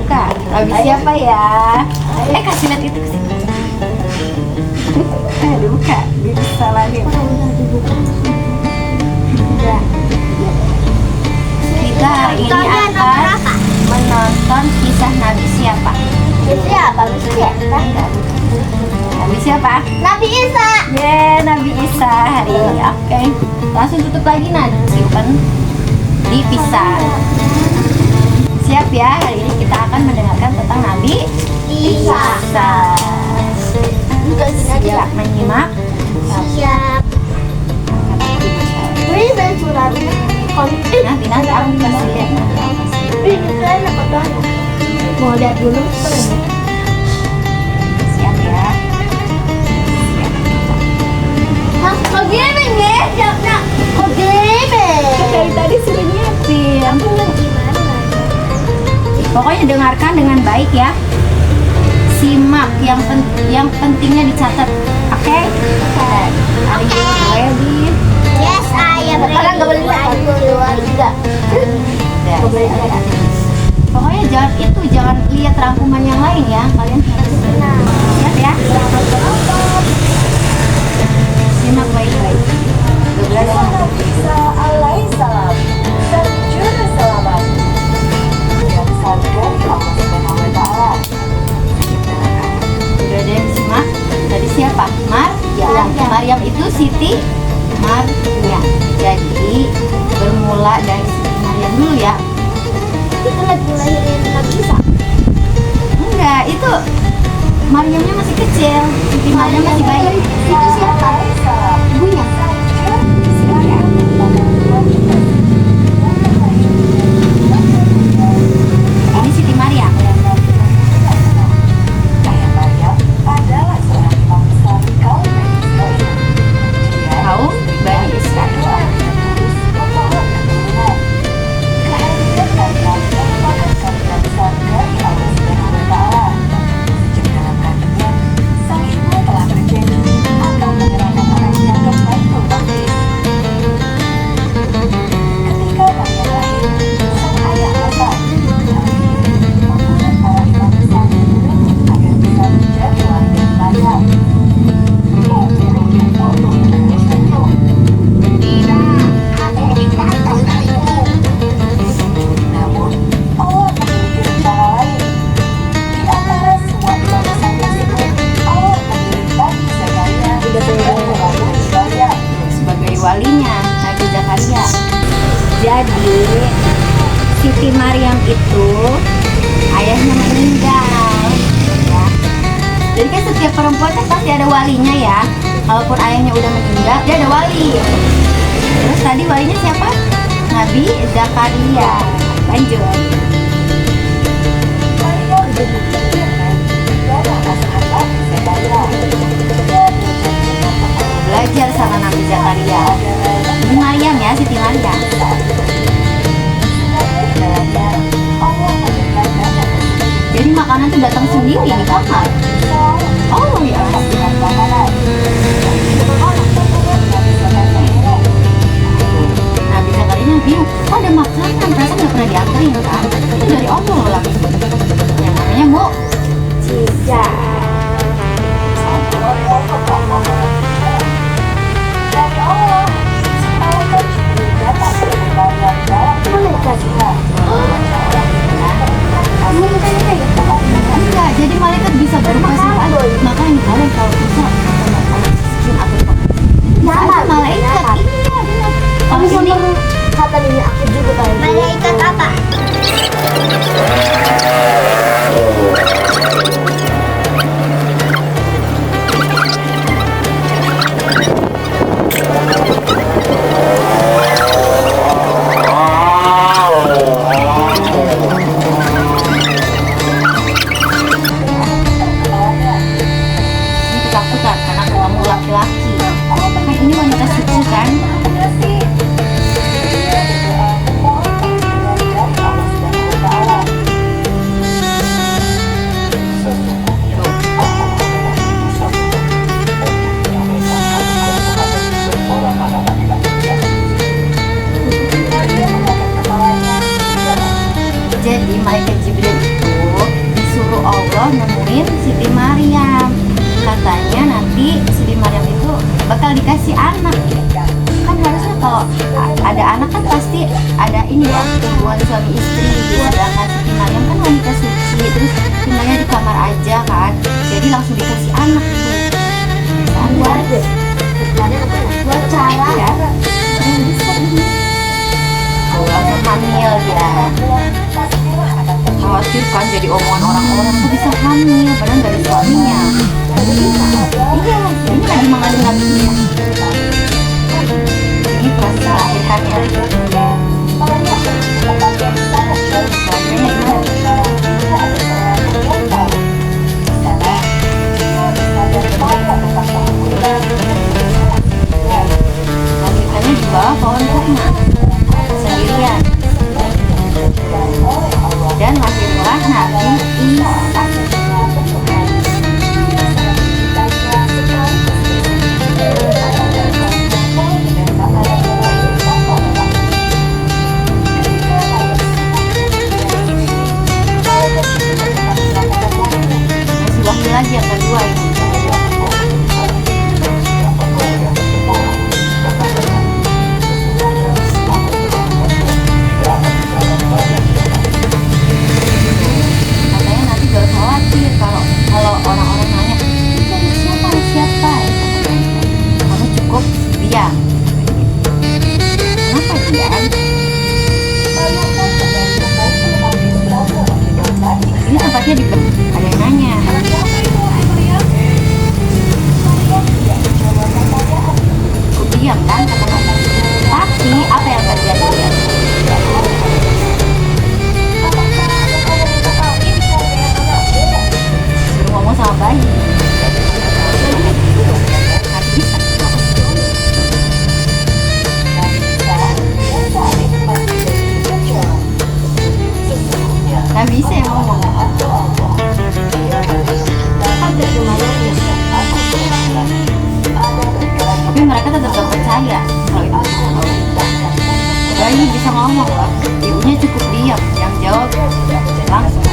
buka. Nabi siapa ya? Kasih lihat itu kesini. Dibuka. Disalahin. Kita hari ini akan menonton kisah Nabi siapa? Nabi siapa? Nabi Isa. Nabi Isa hari ini. Oke. Langsung tutup lagi, simpen dipisah. Siap ya, hari ini kita akan mendengarkan tentang Nabi Isa. Siap menyimak? Siap. Ini surat. Nanti aku kasih lihat. Mau lihat dulu. Siap ya. Mas, kok gaming ya? Siapnya. Kok gaming? Dari tadi sudah nyiapin. Aku gimana? Pokoknya dengarkan dengan baik ya. Simak yang pentingnya dicatat. Oke? Are you ready? Yes, I am ready. Nggak boleh lihat. Pokoknya jangan lihat rangkuman yang lain ya. Kalian harus lihat ya. Simak baik-baik. Isa alaihissalam terjun selamat dan sadar Allah Subhanahu wa taala. Udah ada yang simak? Tadi siapa? Maryam itu Siti Maryam. Jadi bermula dari Siti Maryam dulu ya. Itu lagi lahirin Nabi Isa. Enggak, itu Maryamnya masih kecil. Siti Maryam masih bayi. Itu siapa? Ibunya. Ini Siti Maryam. Ayah Maryam adalah seorang imam besar kaum Bani Israel. Dia Kaum Bani Israel. terus memohon keturunan. Kehadiran Maryam merupakan karunia besar dari Allah Subhanahu wa taala. Sejak dalam kandungan, sang ibu telah berjanji akan menyerahkan anaknya ke Baitul Maqdis. Ketika Maryam lahir, sang ayah wafat. Membuat para imam besar berebut agar bisa menjadi wali dari Maryam. Namun, Allah memiliki rencana lain. Di antara semua imam besar tersebut, Allah memilih Nabi Zakaria sebagai wali Maryam. Sebagai walinya Nabi Zakaria. Jadi Siti Maryam itu ayahnya meninggal ya. Jadi kan setiap perempuan kan pasti ada walinya ya. Kalaupun ayahnya udah meninggal, dia ada wali. Terus tadi walinya siapa? Nabi Zakaria. Lanjut. Maryam berkeyakinan adalah pasangan Nabi Zakaria. Belajar sama Nabi Zakaria. Ini Maryam ya, Siti Maryam. Jadi makanan tuh datang sendiri di kamar. Oh ya. Nabi Zakaria bingung, kok ada makanan? Perasaan nggak pernah dianterin kan? Itu dari Allah loh lagi. Yang namanya mukjizat. Dari Allah, malaikat Jibril datang ke Maryam dalam Malaikat. Enggak, jadi malaikat bisa berubah sifat. Makanya kalian kalau bisa jin atau apa? Malaikat. Iya, benar. Kalau ini Kata ini aku juga tahu. Malaikat apa? ini ketakutan karena ketemu laki-laki. Kan ini wanita suci kan? Jadi malaikat Jibril itu suruh Allah nemuin Siti Maryam. Katanya nanti Siti Maryam itu bakal dikasih anak. Kan harusnya kalau ada anak kan pasti ada ini ya, hubungan suami istri. Sedangkan Siti Maryam kan wanita suci, terus tinggalnya di kamar aja kan, jadi langsung dikasih anak tuh. Buat cara. Ya, langsung hamil dia. Khawatir kan jadi omongan orang-orang kok bisa hamil padahal dari suaminya. Iya, ini lagi mengandung nabinya. Ini proses melahirkannya. Melahirkannya di bawah pohon kurma sendirian. Dan lahirlah Nabi Isa. Masih wahyu lagi yang kedua ini. Katanya nanti gak usah khawatir kalau orang-orang nanya itu siapa kamu cukup diam. Kenapa diam? Ini tempatnya di ada yang nanya. Cukup diam kan kata. Tapi apa yang terjadi? Suruh ngomong sama bayi. Nggak bisa ya ngomong. Tapi mereka tetap gak percaya kalau itu bayi bisa ngomong loh. Ibunya cukup diam, yang jawab langsung.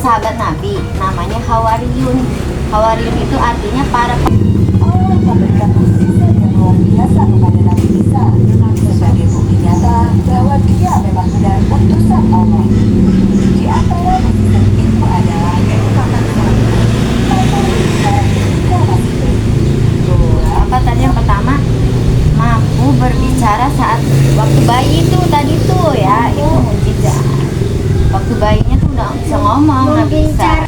sahabat Nabi, namanya Hawariyun. Hawariyun itu artinya para Allah memberikan mukjizat yang luar biasa kepada Nabi Isa sebagai bukti nyata bahwa dia memang benar utusan Allah. Di antara mukjizat itu adalah kata-kata apa tadi yang pertama, mampu berbicara saat waktu bayi itu tadi tuh ya, itu mukjizat. Waktu bayinya tuh udah bisa ngomong, Nabi Isa.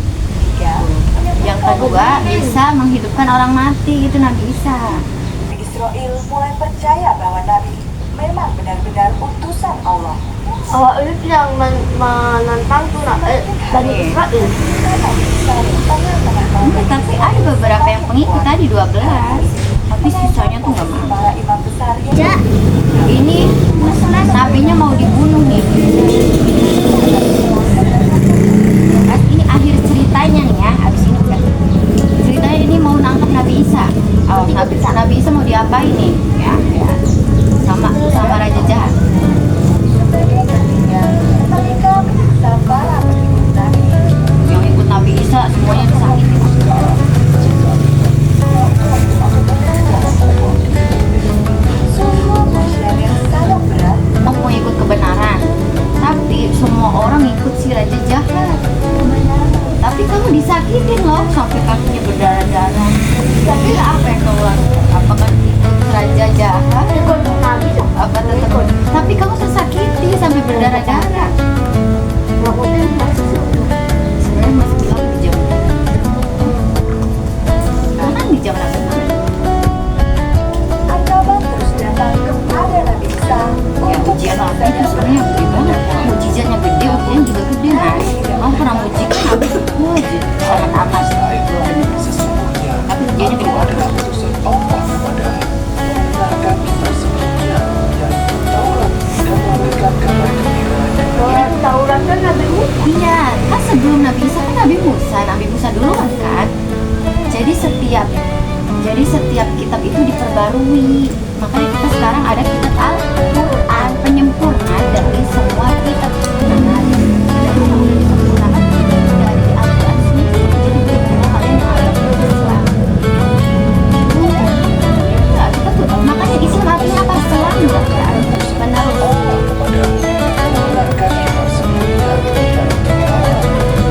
Yang kedua, bisa menghidupkan orang mati, itu Nabi Isa. Israel mulai percaya bahwa Nabi memang benar-benar utusan Allah. Awak itu yang menentang tuh Bani Israel. Tapi ada beberapa yang pengikut tadi 12, tapi sisanya tuh nggak mau. Para imam besar Ya, Ini nabinya mau dibunuh nih. Ini akhir ceritanya nih ya, abis ini udah. Ceritanya ini mau nangkap Nabi Isa. Oh, Nabi Isa mau diapain nih? Ya, sama Raja Jahat. mereka menyiksa para pengikut Nabi. Yang ikut Nabi Isa semuanya disakiti. Sungguh ujian yang sangat berat. Kamu mau ikut kebenaran, tapi semua orang ikut si Raja Jahat. Tapi kamu disakitin loh, sampai kakinya berdarah-darah. Kira-kira apa yang kamu lakukan? Apakah ikut Raja Jahat? ikut Nabi tuh. Apa tetap? Tapi kamu tersakiti sampai berdarah-darah. Ngikutin masih Sebenarnya masih bilang di jam. Karena di jam apa? Ancaman terus datang kepada Nabi Isa Ya ujian apa itu sebenarnya gede banget. Mujizatnya gede, ujian juga gede mas. Kamu pernah mujikan Nabi itu aja sangat amat. Tapi ujiannya gede banget. orang Taurat kan Nabi Musa. Iya, kan sebelum Nabi Isa kan Nabi Musa duluan kan. Jadi setiap kitab itu diperbarui. Makanya kita sekarang ada kitab Al-Quran, penyempurna dari semua kitab. Nah, jadi kalau udah disempurnakan dari Al-Quran sendiri, jadi bagaimana kalian mengalami Islam? Ya, kita tuh, makanya Islam artinya apa? Selanggar kan? Penerus.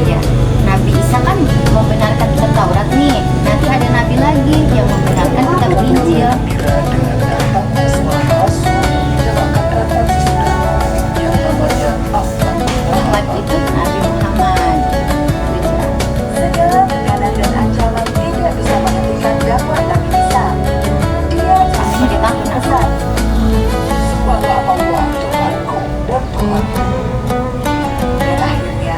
Ya, Nabi Isa kan membenarkan kitab Taurat nih. Nanti ada nabi lagi yang membenarkan kitab Injil. Setelah itu Nabi Muhammad. segala tekanan dan ancaman tidak bisa menghentikan dakwah Nabi Isa. Dia Pasti ditangkap. pesan. Sembahlah Allah Tuhanku dan Tuhanku. Dan akhirnya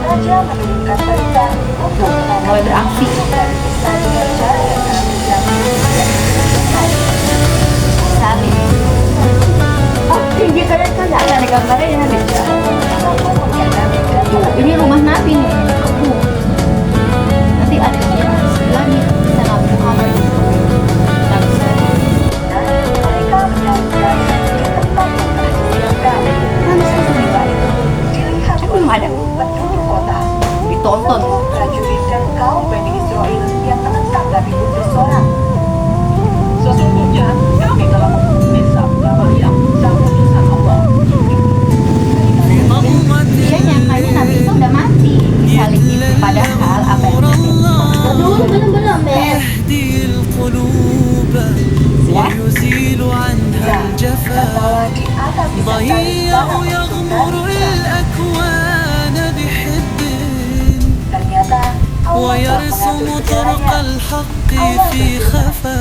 Raja menurunkan perintah untuk Mulai beraksi. Nabi Isa dengan cara yang sangat kejam dan menyesatkan. Salib. Oh, tinggi kalian kan nggak ada gambarnya ya Nabi. Mampu menghadapi Tuh, ini rumah Nabi nih. Aku. Nanti ada yang lagi bisa Nabi Muhammad. Nabi Isa. mereka menyampaikan di tempat yang telah disiapkan. Peristiwa itu dilihat Belum ada. penduduk kota. Ditonton. Prajurit dan kaum Bani Israel yang menentang Nabi pun bersorak. Sesungguhnya kami telah mengisapnya Maryam sang utusan Allah. Dia nyangkanya Nabi Isa udah mati di salib itu. Padahal apa yang terjadi? Dulu belum men. يهدي القلوب ويزيل عنها الجفا Bahwa di atas ضياء يغمر الأكوان بحب ternyata Allah telah ويرسم mengatur طرق segalanya. الحق في خفا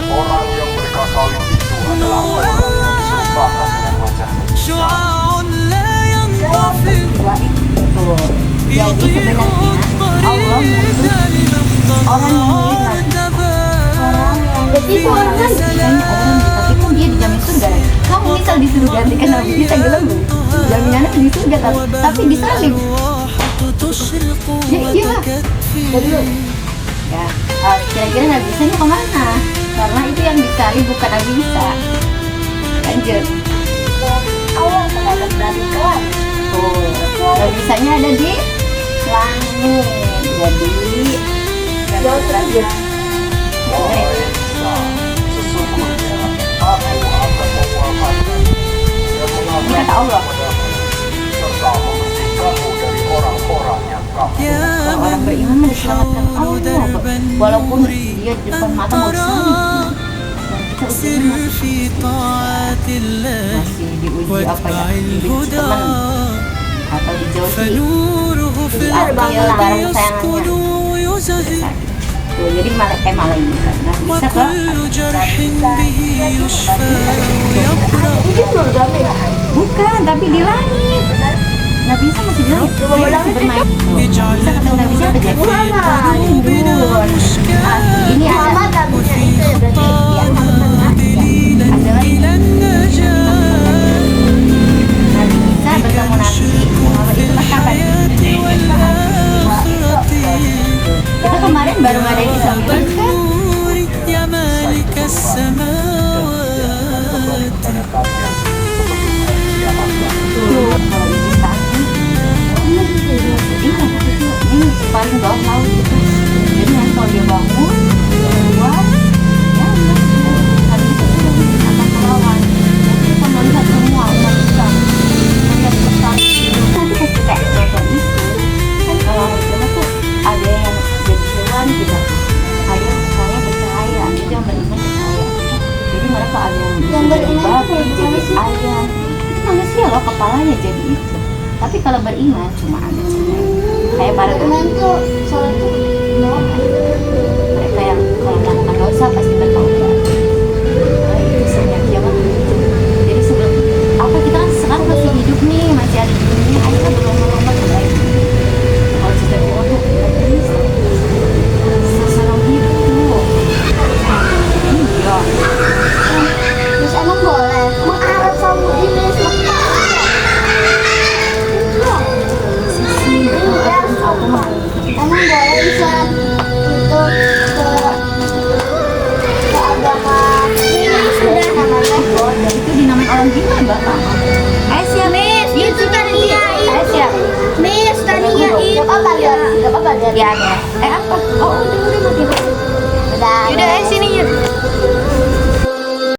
Orang yang mereka salib itu adalah orang yang diserupakan dengan wajahnya. شعاع لا Dalam ينطفئ peristiwa itu Tuh. Jadi يضيء sebenarnya Allah الطريق mengutus orang yang للطهار mirip Nabi. نبات Jadi itu orang kan Kayaknya orang tapi kan dia dijamin surga. Kamu misal disuruh gantikan Nabi Isa gila lu. Jaminannya di surga tapi disalib. الروح تشرق Ya iyalah. وتكفي Ya, kira-kira Nabi Isa nya kemana? Karena itu yang disalib bukan Nabi Isa. Lanjut. Allah menghadap Nabi kelak. Tuh, Nabi Isa nya ada di langit. Jadi Wahai Isa, sesungguhnya aku akan menguasakan dan mengabdi Kata Allah. kepadamu serta membersihkanmu dari orang-orang yang kafir. يا orang من beriman diselamatkan الحول Allah, دربا walaupun dia di depan mata mau disalib. Dan kita سر ujian في طاعة الله masih diuji apa ya, واتبع diuji الهدى teman atau dijauhi. فنوره في Jadi الأرض barang يسكن ويزهد Tuh, jadi malah ini kan. Nah, bisa ke وكل جرح به يشفى ويبرأ bukan, tapi di langit. Nabi Isa masih di langit. Masih bermain. اجعل Bisa kata Nabi Isa udah jadi. قلوبنا مشكاة Ini ada وفي خطانا دليلا إلى النجاة Nabi Isa bertemu Nabi Muhammad itu pas kapan? والآخرة Kita kemarin baru ngadain Isra Mi'raj kan? والنور يا مالك السماوات Pada kalian sebelum hari kiamat nanti. Tuh, kalau ini tadi, ini paling bawah laut gitu. Jadi nanti kalau dia bangun, keluar, ya udah, hari itu akan melawan. Nanti kita melihat semua umat Islam, melihat pesan. Nanti pas kita nonton itu, kan kalau kita tuh ada yang jadi hewan gitu, ada yang misalnya bercahaya, itu yang beriman bercahaya. Jadi mereka ada yang jadi babi, jadi ayam. Itu manusia loh kepalanya jadi itu. Tapi kalau beriman cuma ada kayak para tuh soal itu mereka yang kalau melakukan dosa pasti bertaubat. Nah, itu sebenarnya kiamat begitu. Jadi sebelum apa kita kan sekarang masih hidup nih, masih ada di dunia, ayo kan belum melompat ke baik. Kalau sudah bodoh, seserem itu. Iya. terus emang boleh mau Arab Saudi Miss Sisi aku mah emang boleh bisa itu ke agama ini sudah namanya itu dinamain orang gila bapak. Aisyah Miss itu Tania Aisyah. Miss Tania itu Gak apa-apa lihat. Gak apa-apa lihat Ya, apa?